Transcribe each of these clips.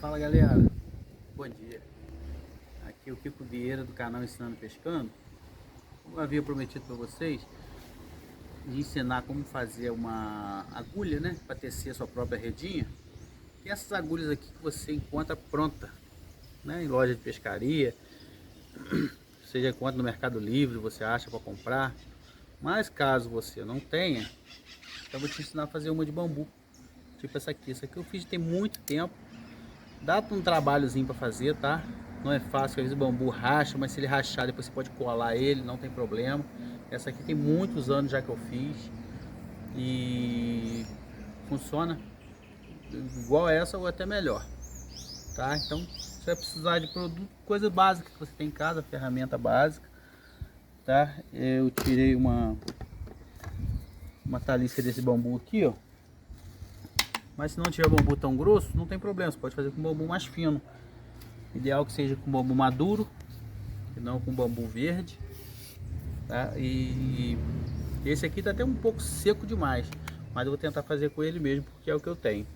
Fala galera, bom dia. Aqui é o Kiko Vieira do canal Ensinando Pescando. Como eu havia prometido para vocês, de ensinar como fazer uma agulha, né, para tecer a sua própria redinha. E essas agulhas aqui que você encontra pronta, né, em loja de pescaria, você já encontra no Mercado Livre, você acha para comprar. Mas caso você não tenha, eu vou te ensinar a fazer uma de bambu, tipo essa aqui. Essa aqui eu fiz tem muito tempo. Dá um trabalhozinho para fazer, tá? Não é fácil, às vezes o bambu racha, mas se ele rachar depois você pode colar ele, não tem problema. Essa aqui tem muitos anos já que eu fiz e funciona igual essa ou até melhor, tá? Então você vai precisar de produto, coisa básica que você tem em casa, ferramenta básica, tá? Eu tirei uma talisca desse bambu aqui, ó. Mas se não tiver bambu tão grosso, não tem problema, você pode fazer com bambu mais fino. Ideal que seja com bambu maduro, e não com bambu verde, tá? E esse aqui tá até um pouco seco demais, mas eu vou tentar fazer com ele mesmo, porque é o que eu tenho.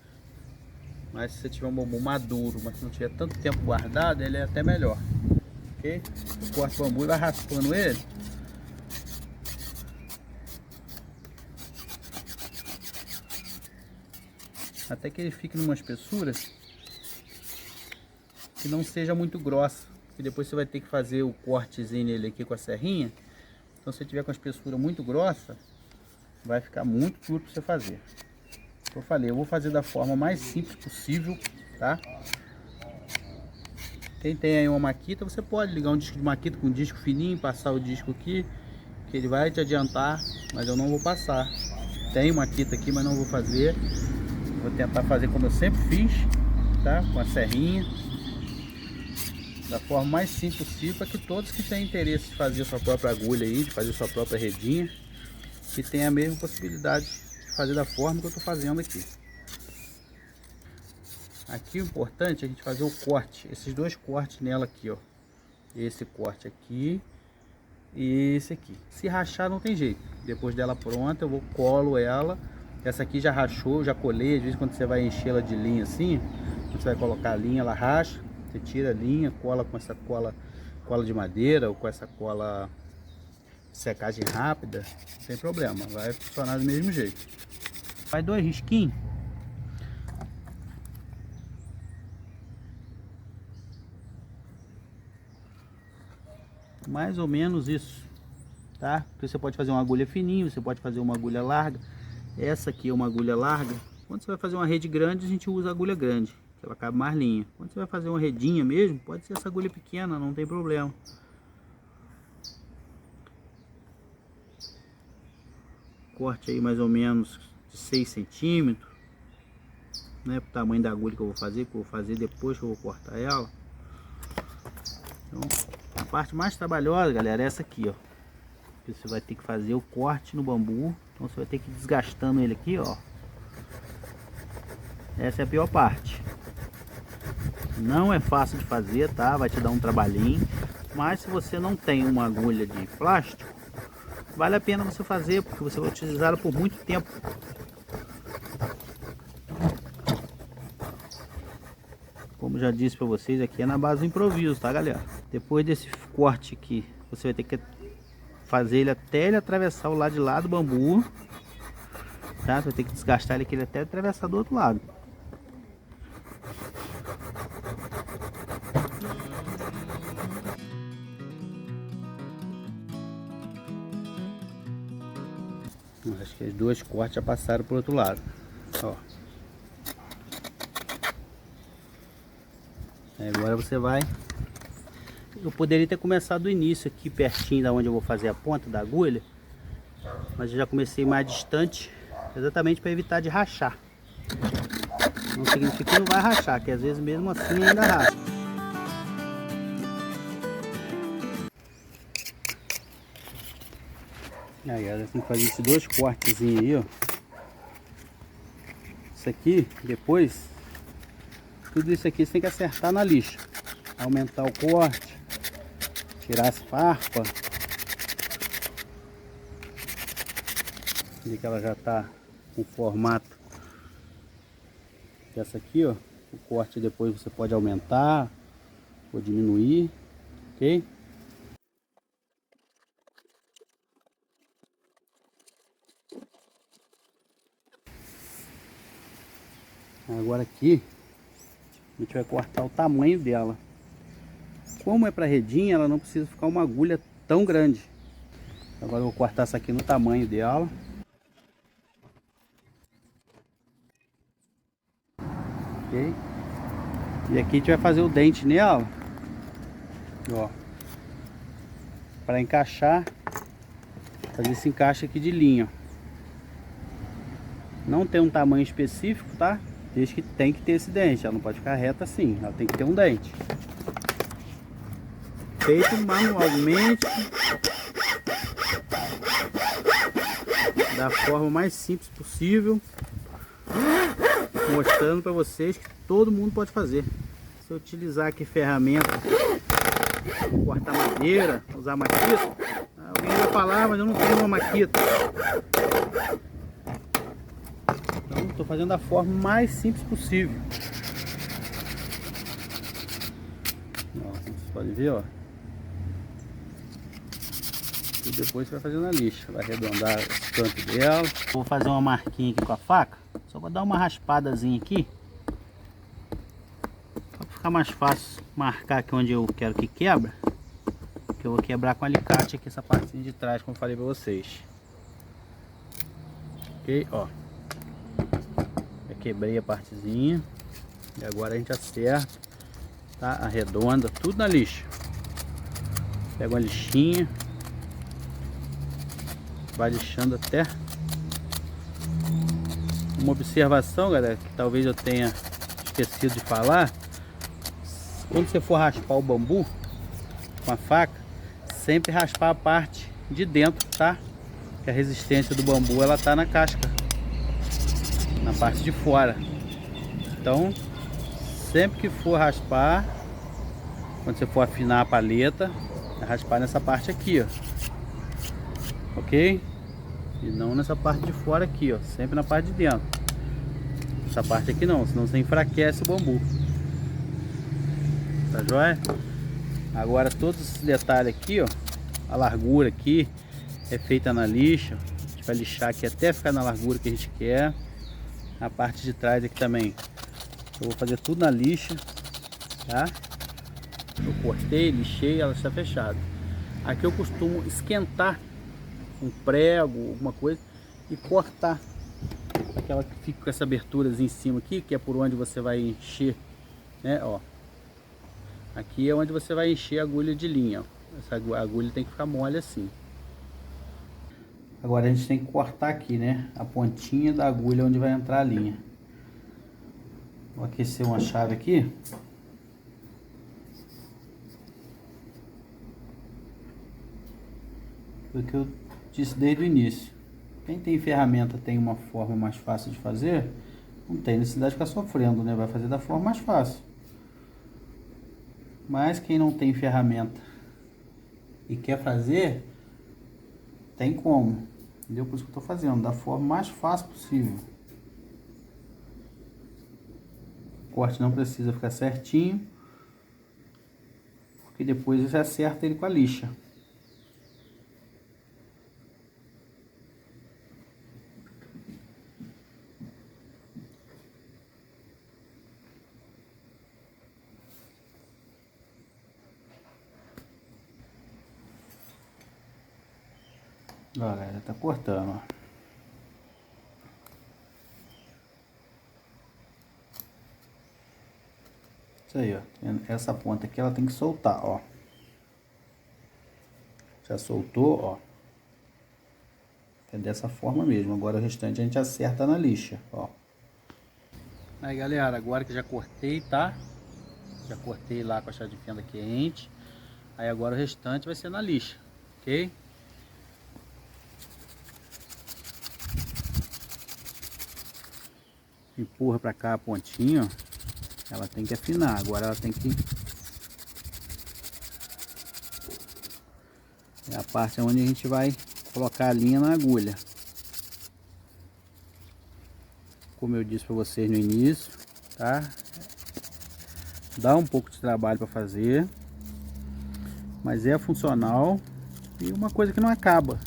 Mas se você tiver um bambu maduro, mas se não tiver tanto tempo guardado, ele é até melhor, ok? Eu corto o bambu e vai raspando ele. Até que ele fique numa espessura que não seja muito grossa, e depois você vai ter que fazer o cortezinho nele aqui com a serrinha. Então se tiver com a espessura muito grossa, vai ficar muito duro para você fazer. Como eu falei, eu vou fazer da forma mais simples possível, tá? Quem tem aí uma maquita, você pode ligar um disco de maquita com um disco fininho, passar o disco aqui, que ele vai te adiantar, mas eu não vou passar. Tem maquita aqui, mas não vou fazer. Vou tentar fazer como eu sempre fiz, tá? Com a serrinha, da forma mais simples possível, para que todos que têm interesse de fazer a sua própria agulha aí, de fazer a sua própria redinha, que tenha a mesma possibilidade de fazer da forma que eu estou fazendo aqui. Aqui o importante é a gente fazer o corte, esses dois cortes nela aqui, ó. Esse corte aqui e esse aqui. Se rachar não tem jeito. Depois dela pronta, eu vou colo ela. Essa aqui já rachou, já colei. Às vezes quando você vai enchê-la de linha assim, quando você vai colocar a linha, ela racha. Você tira a linha, cola com essa cola de madeira ou com essa cola de secagem rápida, sem problema, vai funcionar do mesmo jeito. Faz dois risquinhos. Mais ou menos isso, tá? Porque você pode fazer uma agulha fininha, você pode fazer uma agulha larga. Essa aqui é uma agulha larga. Quando você vai fazer uma rede grande, a gente usa a agulha grande, que ela cabe mais linha. Quando você vai fazer uma redinha mesmo, pode ser essa agulha pequena, não tem problema. Corte aí mais ou menos de 6 centímetros, né? Pro tamanho da agulha que eu vou fazer depois que eu vou cortar ela. Então, a parte mais trabalhosa, galera, é essa aqui, ó. Você vai ter que fazer o corte no bambu. Então você vai ter que ir desgastando ele aqui, ó. Essa é a pior parte. Não é fácil de fazer, tá? Vai te dar um trabalhinho. Mas se você não tem uma agulha de plástico, vale a pena você fazer, porque você vai utilizá-la por muito tempo. Como já disse para vocês, aqui é na base do improviso, tá, galera? Depois desse corte aqui, você vai ter que fazer ele até ele atravessar o lado de lá do bambu, tá? Você vai ter que desgastar ele aqui até atravessar do outro lado. Acho que os dois cortes já passaram pro outro lado, ó. Agora você vai... Eu poderia ter começado do início aqui, pertinho da onde eu vou fazer a ponta da agulha, mas eu já comecei mais distante, exatamente para evitar de rachar. Não significa que não vai rachar, que às vezes mesmo assim ainda racha. Aí, olha, tem que fazer esses dois cortezinhos aí, ó. Isso aqui, depois, tudo isso aqui você tem que acertar na lixa. Aumentar o corte, tirar as farpas. Ver que ela já está com formato dessa aqui, ó. O corte depois você pode aumentar ou diminuir, ok? Agora aqui a gente vai cortar o tamanho dela. Como é para redinha, ela não precisa ficar uma agulha tão grande. Agora eu vou cortar essa aqui no tamanho dela. Ok? E aqui a gente vai fazer o dente nela. Ó. Para encaixar, fazer esse encaixe aqui de linha. Não tem um tamanho específico, tá? Desde que tem que ter esse dente. Ela não pode ficar reta assim, ela tem que ter um dente. Feito manualmente, da forma mais simples possível, mostrando para vocês que todo mundo pode fazer. Se eu utilizar aqui ferramenta, cortar madeira, usar maquita, alguém vai falar, mas eu não tenho uma maquita. Então estou fazendo da forma mais simples possível. Ó, vocês podem ver, ó. E depois você vai fazer na lixa, vai arredondar esse canto dela. Vou fazer uma marquinha aqui com a faca, só vou dar uma raspadazinha aqui, para ficar mais fácil marcar aqui onde eu quero que quebra, que eu vou quebrar com alicate aqui essa partezinha de trás, como eu falei para vocês. Ok, ó, já quebrei a partezinha e agora a gente acerta, tá? Arredonda tudo na lixa. Pega uma lixinha, vai lixando até. Uma observação, galera, que talvez eu tenha esquecido de falar: quando você for raspar o bambu com a faca, sempre raspar a parte de dentro, tá? Que a resistência do bambu ela tá na casca, na parte de fora. Então, sempre que for raspar, quando você for afinar a paleta, é raspar nessa parte aqui, ó. Ok? E não nessa parte de fora aqui, ó. Sempre na parte de dentro. Essa parte aqui não, senão você enfraquece o bambu. Tá joia? Agora todos esses detalhes aqui, ó. A largura aqui é feita na lixa. A gente vai lixar aqui até ficar na largura que a gente quer. A parte de trás aqui também eu vou fazer tudo na lixa, tá? Eu cortei, lixei, ela está fechada. Aqui eu costumo esquentar um prego, alguma coisa, e cortar aquela que fica com essa abertura em cima aqui, que é por onde você vai encher, né? Ó, aqui é onde você vai encher a agulha de linha, ó. Essa agulha tem que ficar mole assim. Agora a gente tem que cortar aqui, né, a pontinha da agulha onde vai entrar a linha. Vou aquecer uma chave aqui. Porque eu disse desde o início, quem tem ferramenta tem uma forma mais fácil de fazer, não tem necessidade de ficar sofrendo, né? Vai fazer da forma mais fácil. Mas quem não tem ferramenta e quer fazer, tem como, entendeu? Por isso que eu estou fazendo da forma mais fácil possível. O corte não precisa ficar certinho, porque depois você acerta ele com a lixa. Olha, já tá cortando, ó. Isso aí, ó. Essa ponta aqui ela tem que soltar, ó. Já soltou, ó. É dessa forma mesmo. Agora o restante a gente acerta na lixa, ó. Aí, galera, agora que já cortei, tá? Já cortei lá com a chave de fenda quente. Aí agora o restante vai ser na lixa, ok? Empurra pra cá a pontinha, ó. Ela tem que afinar, agora ela tem que... É a parte onde a gente vai colocar a linha na agulha. Como eu disse para vocês no início, tá? Dá um pouco de trabalho para fazer, mas é funcional e uma coisa que não acaba.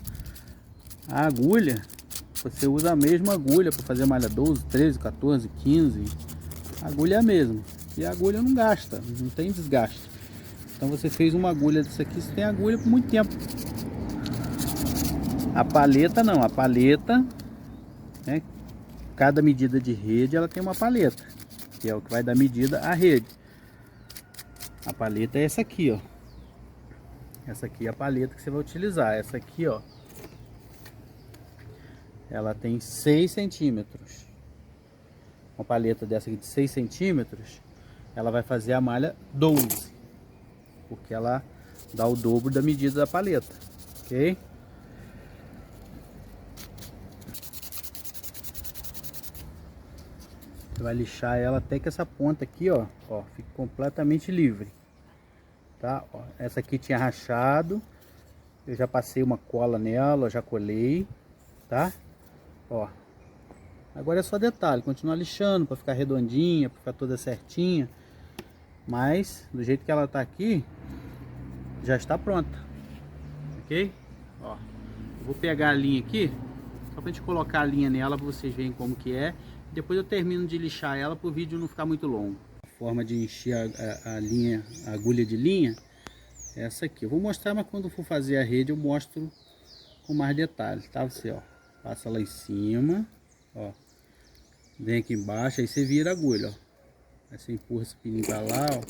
A agulha, você usa a mesma agulha para fazer malha 12, 13, 14, 15. A agulha é a mesma. E a agulha não gasta, não tem desgaste. Então você fez uma agulha dessa aqui, você tem agulha por muito tempo. A paleta não, a paleta, né, cada medida de rede ela tem uma paleta, que é o que vai dar medida à rede. A paleta é essa aqui, ó. Essa aqui é a paleta que você vai utilizar. Essa aqui, ó, ela tem 6 centímetros. Uma paleta dessa aqui de 6 centímetros, ela vai fazer a malha 12, porque ela dá o dobro da medida da paleta, ok? Você vai lixar ela até que essa ponta aqui, ó, fique completamente livre, tá? Ó, essa aqui tinha rachado, eu já passei uma cola nela, já colei, tá? Ó, agora é só detalhe, continuar lixando para ficar redondinha, para ficar toda certinha, mas do jeito que ela tá aqui, já está pronta, ok? Ó, vou pegar a linha aqui, só pra gente colocar a linha nela para vocês verem como que é. Depois eu termino de lixar ela para o vídeo não ficar muito longo. A forma de encher a linha, a agulha de linha, é essa aqui. Eu vou mostrar, mas quando for fazer a rede eu mostro com mais detalhes, tá? Você, ó, passa lá em cima, ó, vem aqui embaixo, aí você vira a agulha, ó. Aí você empurra esse pininho para lá, ó.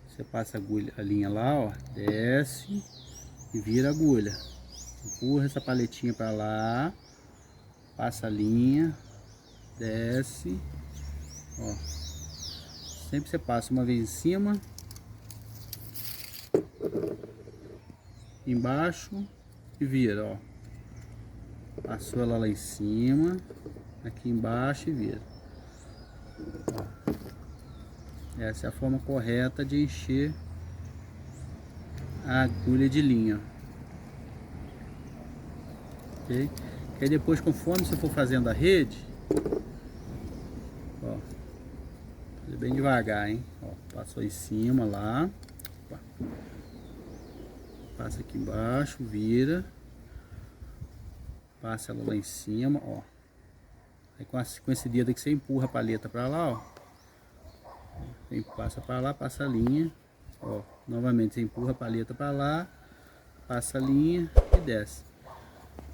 Você passa a agulha, a linha lá, ó, desce e vira a agulha. Empurra essa paletinha para lá, passa a linha, desce, ó, sempre você passa uma vez em cima, embaixo e vira, ó, passou ela lá em cima, aqui embaixo e vira, ó. Essa é a forma correta de encher a agulha de linha, ok? E aí depois, conforme você for fazendo a rede, ó, bem devagar, hein? Ó, passou em cima lá, opa, passa aqui embaixo, vira, passa ela lá em cima, ó. Aí com esse dedo aqui você empurra a paleta para lá, ó. Passa para lá, passa a linha, ó. Novamente você empurra a paleta para lá, passa a linha e desce.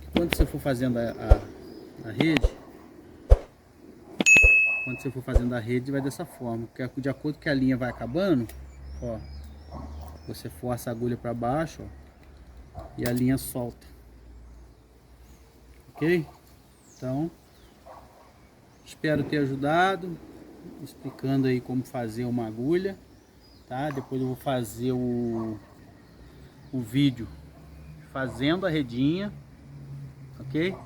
E quando você for fazendo a rede, quando você for fazendo a rede, vai dessa forma, porque de acordo que a linha vai acabando, ó, você força a agulha para baixo, ó, e a linha solta, ok? Então, espero ter ajudado, explicando aí como fazer uma agulha, tá? Depois eu vou fazer o vídeo fazendo a redinha, ok?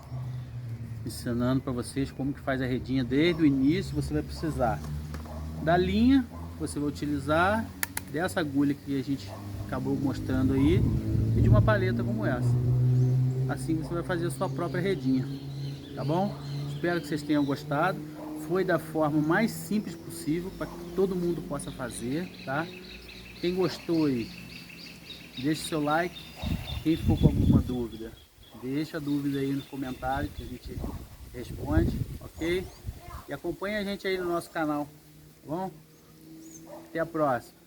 Ensinando para vocês como que faz a redinha desde o início. Você vai precisar da linha que você vai utilizar, dessa agulha que a gente acabou mostrando aí e de uma paleta como essa. Assim você vai fazer a sua própria redinha, tá bom? Espero que vocês tenham gostado. Foi da forma mais simples possível para que todo mundo possa fazer, tá? Quem gostou aí, deixe seu like. Quem ficou com alguma dúvida, deixa a dúvida aí no comentário que a gente responde, ok? E acompanhe a gente aí no nosso canal, tá bom? Até a próxima.